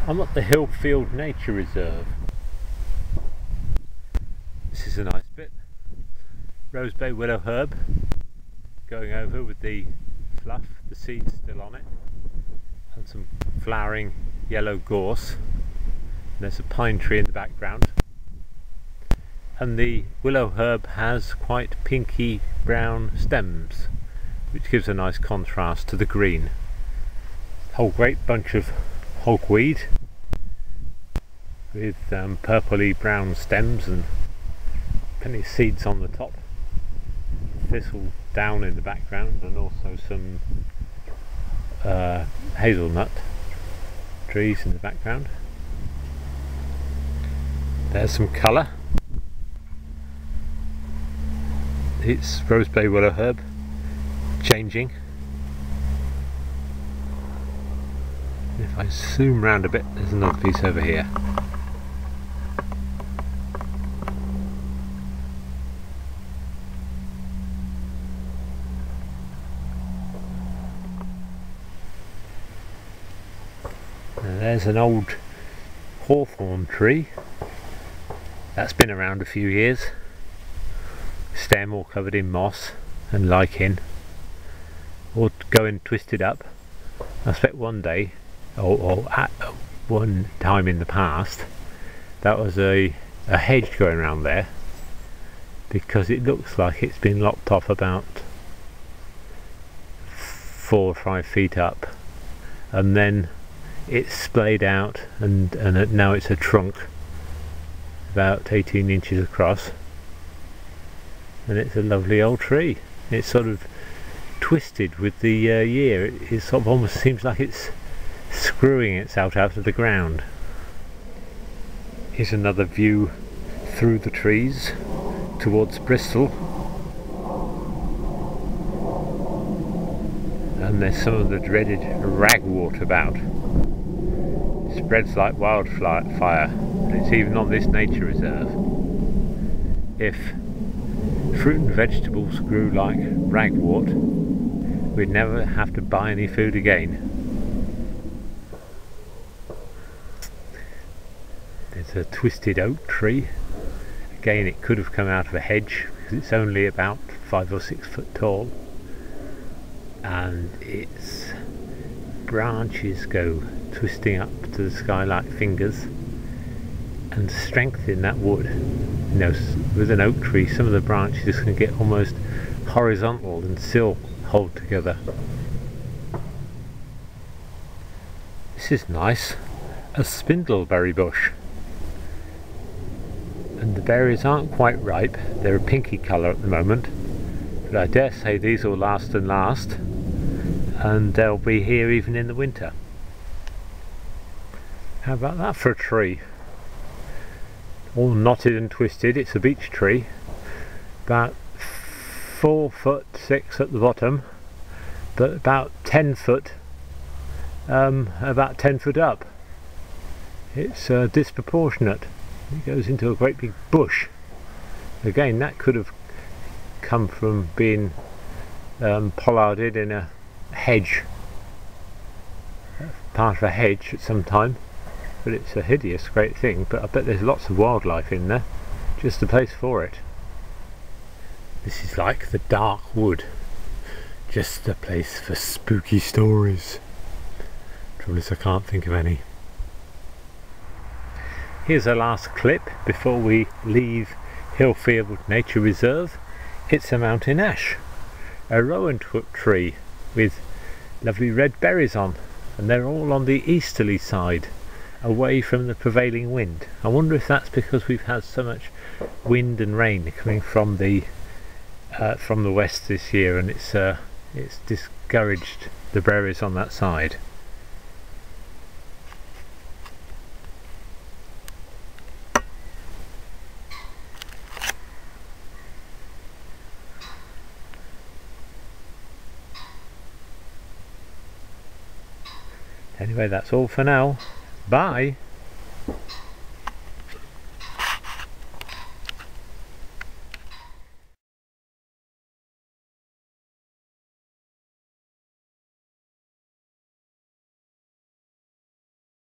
I'm at the Hillfield Nature Reserve. This is a nice bit. Rosebay willow herb going over with the fluff, the seeds still on it, and some flowering yellow gorse. And there's a pine tree in the background. And the willow herb has quite pinky brown stems, which gives a nice contrast to the green. A whole great bunch of hogweed with purpley brown stems and plenty of seeds on the top, thistle down in the background, and also some hazelnut trees in the background. There's some colour. It's rosebay willow herb changing. If I zoom round a bit, there's another piece over here. And there's an old hawthorn tree that's been around a few years. Stem all covered in moss and lichen, all going twisted up. I expect one day, or at one time in the past, that was a hedge going around there, because it looks like it's been lopped off about 4 or 5 feet up, and then it's splayed out, and now it's a trunk about 18 inches across, and it's a lovely old tree. It's sort of twisted with the year. It sort of almost seems like it's screwing itself out of the ground. Here's another view through the trees towards Bristol, and there's some of the dreaded ragwort about. It spreads like wildfire, and it's even on this nature reserve. If fruit and vegetables grew like ragwort, we'd never have to buy any food again. There's a twisted oak tree. Again, it could have come out of a hedge because it's only about 5 or 6 foot tall, and its branches go twisting up to the sky like fingers and strengthen that wood. You know, with an oak tree, some of the branches can get almost horizontal and still hold together. This is nice, a spindle berry bush, and the berries aren't quite ripe. They're a pinky colour at the moment, but I dare say these will last and last, and they'll be here even in the winter. How about that for a tree? All knotted and twisted. It's a beech tree, about 4'6" at the bottom, but about 10 foot, about 10 foot up. It's disproportionate. It goes into a great big bush. Again, that could have come from being pollarded in a hedge, part of a hedge at some time. But it's a hideous great thing, but I bet there's lots of wildlife in there, just the place for it. This is like the dark wood, just the place for spooky stories. Trouble is I can't think of any. Here's our last clip before we leave Hillfield Nature Reserve. It's a mountain ash, a rowan tree with lovely red berries on, and they're all on the easterly side, away from the prevailing wind. I wonder if that's because we've had so much wind and rain coming from the west this year, and it's discouraged the berries on that side. Anyway, that's all for now. Bye!